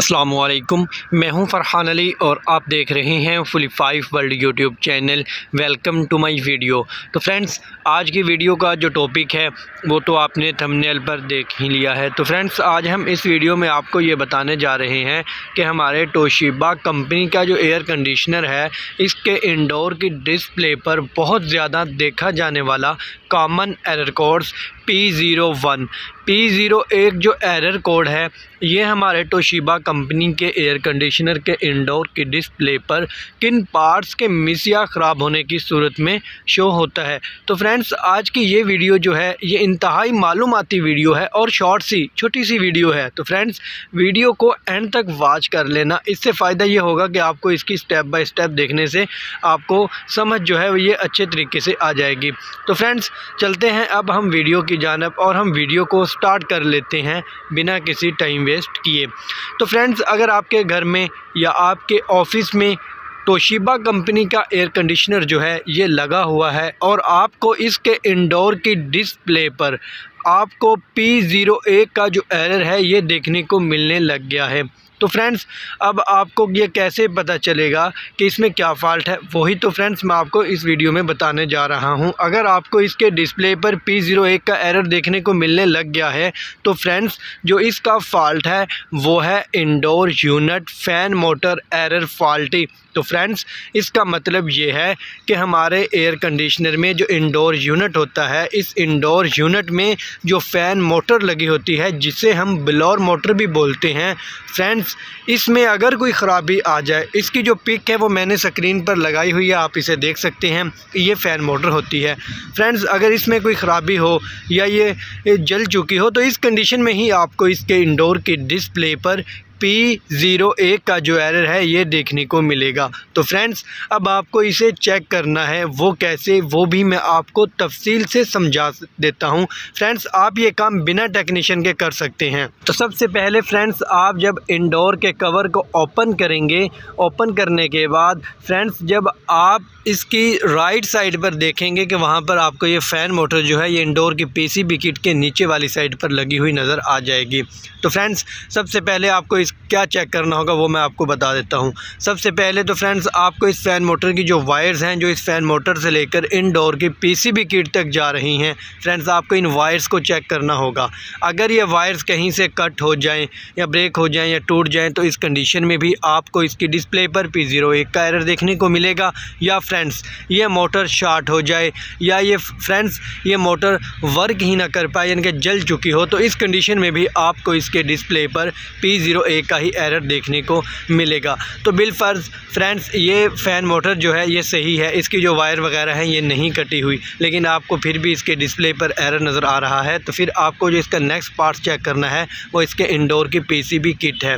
अस्सलामुअलैकुम, मैं हूं फ़रहान अली और आप देख रहे हैं fully 5 world YouTube channel. Welcome to my video. तो फ्रेंड्स, आज की वीडियो का जो टॉपिक है वो तो आपने थंबनेल पर देख ही लिया है। तो फ्रेंड्स, आज हम इस वीडियो में आपको ये बताने जा रहे हैं कि हमारे तोशिबा कंपनी का जो एयर कंडीशनर है, इसके इंडोर की डिस्प्ले पर बहुत ज़्यादा देखा जाने वाला कॉमन एरर कोड्स P01 जो एरर कोड है, ये हमारे तोशिबा कंपनी के एयर कंडीशनर के इंडोर की डिस्प्ले पर किन पार्ट्स के मिस या ख़राब होने की सूरत में शो होता है। तो फ्रेंड्स, आज की ये वीडियो जो है ये इंतहाई मालूमाती वीडियो है और शॉर्ट सी छोटी सी वीडियो है। तो फ्रेंड्स, वीडियो को एंड तक वॉच कर लेना। इससे फ़ायदा ये होगा कि आपको इसकी स्टेप बाय स्टेप देखने से आपको समझ जो है ये अच्छे तरीके से आ जाएगी। तो फ्रेंड्स, चलते हैं अब हम वीडियो की जानिब और हम वीडियो को स्टार्ट कर लेते हैं बिना किसी टाइम वेस्ट किए। तो फ्रेंड्स, अगर आपके घर में या आपके ऑफिस में तोशिबा कंपनी का एयर कंडीशनर जो है ये लगा हुआ है और आपको इसके इंडोर की डिस्प्ले पर आपको P01 का जो एरर है ये देखने को मिलने लग गया है, तो फ्रेंड्स अब आपको ये कैसे पता चलेगा कि इसमें क्या फ़ॉल्ट है, वही तो फ्रेंड्स मैं आपको इस वीडियो में बताने जा रहा हूं। अगर आपको इसके डिस्प्ले पर P01 का एरर देखने को मिलने लग गया है तो फ्रेंड्स, जो इसका फ़ॉल्ट है वो है indoor unit fan motor error faulty. तो फ्रेंड्स, इसका मतलब ये है कि हमारे एयर कंडीशनर में जो इंडोर यूनिट होता है, इस इंडोर यूनिट में जो फ़ैन मोटर लगी होती है, जिसे हम ब्लोअर मोटर भी बोलते हैं, फ्रेंड्स इसमें अगर कोई ख़राबी आ जाए, इसकी जो पिक है वो मैंने स्क्रीन पर लगाई हुई है, आप इसे देख सकते हैं। ये फ़ैन मोटर होती है। फ्रेंड्स, अगर इसमें कोई ख़राबी हो या ये जल चुकी हो तो इस कंडीशन में ही आपको इसके इंडोर की डिस्प्ले पर P01 का जो एरर है ये देखने को मिलेगा। तो फ्रेंड्स, अब आपको इसे चेक करना है, वो कैसे, वो भी मैं आपको तफसील से समझा देता हूं। फ्रेंड्स, आप ये काम बिना टेक्नीशियन के कर सकते हैं। तो सबसे पहले फ्रेंड्स, आप जब इंडोर के कवर को ओपन करेंगे, ओपन करने के बाद फ्रेंड्स जब आप इसकी राइट साइड पर देखेंगे कि वहाँ पर आपको ये फ़ैन मोटर जो है ये इंडोर की PCB किट के नीचे वाली साइड पर लगी हुई नज़र आ जाएगी। तो फ्रेंड्स, सबसे पहले आपको इस क्या चेक करना होगा वो मैं आपको बता देता हूँ। सबसे पहले तो फ्रेंड्स, आपको इस फ़ैन मोटर की जो वायर्स हैं, जो इस फ़ैन मोटर से लेकर इंडोर की PCB किट तक जा रही हैं, फ्रेंड्स आपको इन वायर्स को चेक करना होगा। अगर ये वायर्स कहीं से कट हो जाएँ या ब्रेक हो जाएँ या टूट जाएँ तो इस कंडीशन में भी आपको इसकी डिस्प्ले पर P01 का एरर देखने को मिलेगा। या फ्रेंड्स, ये मोटर शॉर्ट हो जाए या ये फ्रेंड्स ये मोटर वर्क ही ना कर पाए, यानी कि जल चुकी हो, तो इस कंडीशन में भी आपको इसके डिस्प्ले पर P01 का ही एरर देखने को मिलेगा। तो बिलफर्ज फ्रेंड्स, ये फ़ैन मोटर जो है ये सही है, इसकी जो वायर वगैरह है ये नहीं कटी हुई, लेकिन आपको फिर भी इसके डिस्प्ले पर एरर नज़र आ रहा है। तो फिर आपको जो इसका नेक्स्ट पार्ट चेक करना है वो इसके इंडोर की PCB किट है।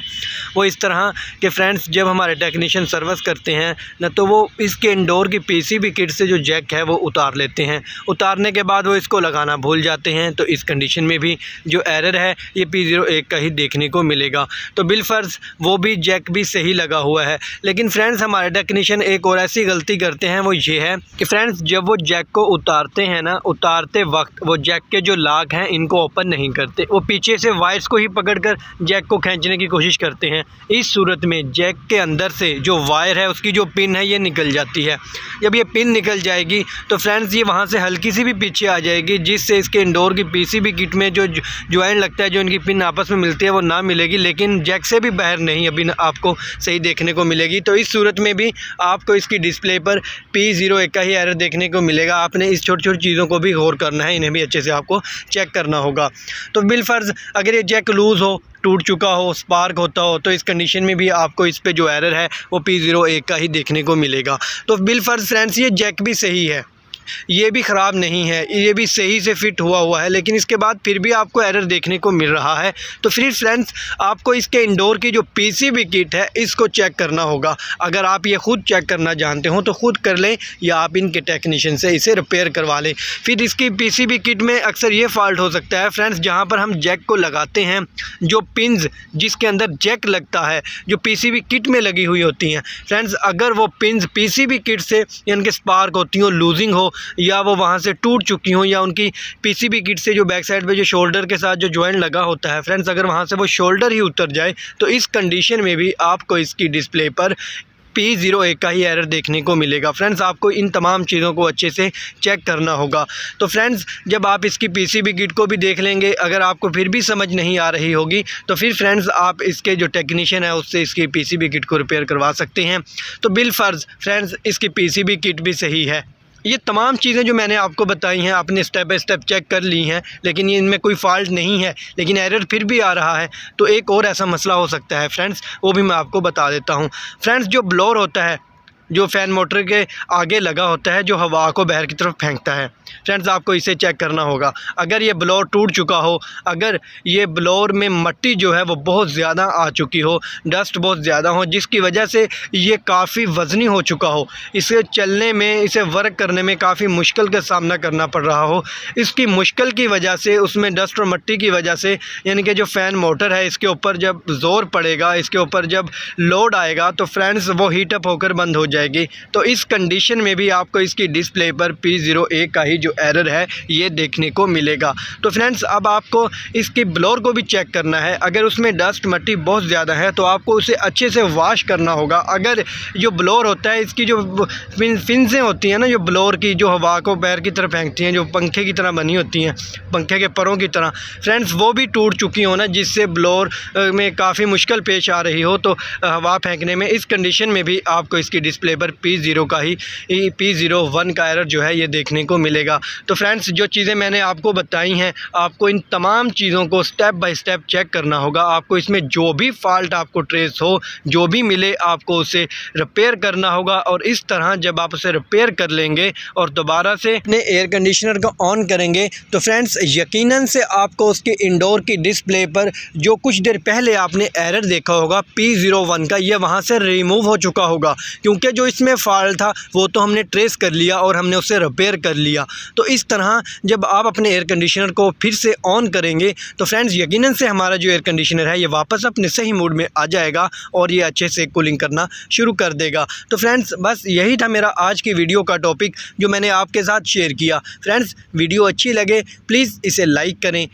वो इस तरह कि फ्रेंड्स, जब हमारे टेक्नीशियन सर्विस करते हैं ना, तो वो इसके इंडोर की PCB किट से जो जैक है वो उतार लेते हैं। उतारने के बाद वो इसको लगाना भूल जाते हैं। तो इस कंडीशन में भी जो एरर है ये P01 का ही देखने को मिलेगा। तो बिलफर्ज वो भी जैक भी सही लगा हुआ है, लेकिन फ्रेंड्स हमारे टेक्नीशियन एक और ऐसी गलती करते हैं, वो ये है कि फ्रेंड्स जब वो जैक को उतारते हैं ना, उतारते वक्त वो जैक के जो लाग हैं इनको ओपन नहीं करते, वो पीछे से वायर्स को ही पकड़कर जैक को खींचने की कोशिश करते हैं। इस सूरत में जैक के अंदर से जो वायर है, उसकी जो पिन है ये निकल जाती है। जब ये पिन निकल जाएगी तो फ्रेंड्स ये वहाँ से हल्की सी भी पीछे आ जाएगी, जिससे इसके इंडोर की PCB किट में जो जॉइंट लगता है, जो इनकी पिन आपस में मिलती है, वो ना मिलेगी, लेकिन जैक से भी बाहर नहीं अभी आपको सही देखने को मिलेगी। तो इस सूरत में भी आपको इसकी डिस्प्ले पर P01 का ही एरर देखने को मिलेगा। आपने इस छोटी छोटी चीज़ों को भी गौर करना है, इन्हें भी अच्छे से आपको चेक करना होगा। तो बिलफर्ज अगर ये जैक लूज़ हो, टूट चुका हो, स्पार्क होता हो, तो इस कंडीशन में भी आपको इस पे जो एरर है वो P01 का ही देखने को मिलेगा। तो बिलफर्ज फ्रेंड्स, ये जैक भी सही है, ये भी ख़राब नहीं है, ये भी सही से फिट हुआ है, लेकिन इसके बाद फिर भी आपको एरर देखने को मिल रहा है। तो फिर फ्रेंड्स, आपको इसके इंडोर की जो PCB किट है इसको चेक करना होगा। अगर आप ये ख़ुद चेक करना जानते हो तो ख़ुद कर लें, या आप इनके टेक्नीशियन से इसे रिपेयर करवा लें। फिर इसकी PCB किट में अक्सर ये फ़ॉल्ट हो सकता है फ्रेंड्स, जहाँ पर हम जैक को लगाते हैं, जो पिन्स जिसके अंदर जैक लगता है जो PCB किट में लगी हुई होती हैं, फ्रेंड्स अगर वो पिन्स PCB किट से यानी कि स्पार्क होती हो, लूजिंग हो, या वो वहाँ से टूट चुकी हों, या उनकी पीसीबी किट से जो बैक साइड पे जो शोल्डर के साथ जो जॉइंट लगा होता है फ्रेंड्स, अगर वहाँ से वो शोल्डर ही उतर जाए तो इस कंडीशन में भी आपको इसकी डिस्प्ले पर P01 का ही एरर देखने को मिलेगा। फ्रेंड्स, आपको इन तमाम चीज़ों को अच्छे से चेक करना होगा। तो फ्रेंड्स, जब आप इसकी पीसीबी किट को भी देख लेंगे, अगर आपको फिर भी समझ नहीं आ रही होगी तो फिर फ्रेंड्स आप इसके जो टेक्नीशियन है उससे इसकी पीसीबी किट को रिपेयर करवा सकते हैं। तो बिलफर्ज फ्रेंड्स इसकी पीसीबी किट भी सही है। ये तमाम चीज़ें जो मैंने आपको बताई हैं आपने स्टेप बाय स्टेप चेक कर ली हैं, लेकिन ये इनमें कोई फ़ॉल्ट नहीं है, लेकिन एरर फिर भी आ रहा है। तो एक और ऐसा मसला हो सकता है फ्रेंड्स, वो भी मैं आपको बता देता हूँ। फ्रेंड्स, जो ब्लोअर होता है, जो फ़ैन मोटर के आगे लगा होता है, जो हवा को बाहर की तरफ फेंकता है, फ्रेंड्स आपको इसे चेक करना होगा। अगर ये ब्लोअर टूट चुका हो, अगर ये ब्लोअर में मिट्टी जो है वो बहुत ज़्यादा आ चुकी हो, डस्ट बहुत ज़्यादा हो, जिसकी वजह से ये काफ़ी वज़नी हो चुका हो, इसे चलने में, इसे वर्क करने में काफ़ी मुश्किल का सामना करना पड़ रहा हो, इसकी मुश्किल की वजह से, उसमें डस्ट और मिट्टी की वजह से, यानी कि जो फ़ैन मोटर है इसके ऊपर जब ज़ोर पड़ेगा, इसके ऊपर जब लोड आएगा तो फ्रेंड्स वो हीटअप होकर बंद हो जाएगी। तो इस कंडीशन में भी आपको इसकी डिस्प्ले पर P01 का ही जो एरर है ये देखने को मिलेगा। तो फ्रेंड्स, अब आपको इसकी ब्लोअर को भी चेक करना है। अगर उसमें डस्ट मिट्टी बहुत ज़्यादा है तो आपको उसे अच्छे से वॉश करना होगा। अगर जो ब्लोअर होता है, इसकी जो फिंसें होती हैं ना, जो ब्लोअर की, जो हवा को बाहर की तरफ फेंकती हैं, जो पंखे की तरह बनी होती हैं, पंखे के परों की तरह फ्रेंड्स, वो भी टूट चुकी हो ना, जिससे ब्लोअर में काफ़ी मुश्किल पेश आ रही हो तो हवा फेंकने में, इस कंडीशन में भी आपको इसकी डिस्प्ले पर P01 का एरर जो है ये देखने को मिलेगा। तो फ्रेंड्स, जो चीज़ें मैंने आपको बताई हैं, आपको इन तमाम चीज़ों को स्टेप बाय स्टेप चेक करना होगा। आपको इसमें जो भी फॉल्ट आपको ट्रेस हो, जो भी मिले, आपको उसे रिपेयर करना होगा। और इस तरह जब आप उसे रिपेयर कर लेंगे और दोबारा से अपने एयर कंडीशनर को ऑन करेंगे तो फ्रेंड्स यकीनन से आपको उसके इंडोर की डिस्प्ले पर जो कुछ देर पहले आपने एरर देखा होगा P01 का, ये वहाँ से रिमूव हो चुका होगा, क्योंकि जो इसमें फॉल्ट था वो तो हमने ट्रेस कर लिया और हमने उसे रिपेयर कर लिया। तो इस तरह जब आप अपने एयर कंडीशनर को फिर से ऑन करेंगे तो फ्रेंड्स यकीनन से हमारा जो एयर कंडीशनर है ये वापस अपने सही मूड में आ जाएगा और ये अच्छे से कूलिंग करना शुरू कर देगा। तो फ्रेंड्स, बस यही था मेरा आज की वीडियो का टॉपिक जो मैंने आपके साथ शेयर किया। फ्रेंड्स, वीडियो अच्छी लगे प्लीज़ इसे लाइक करें,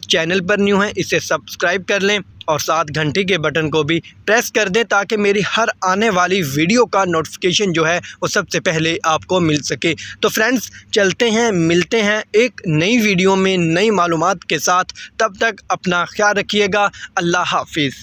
चैनल पर न्यू हैं इसे सब्सक्राइब कर लें और साथ घंटी के बटन को भी प्रेस कर दें ताकि मेरी हर आने वाली वीडियो का नोटिफिकेशन जो है वो सबसे पहले आपको मिल सके। तो फ्रेंड्स, चलते हैं, मिलते हैं एक नई वीडियो में नई मालूमात के साथ। तब तक अपना ख्याल रखिएगा। अल्लाह हाफिज़।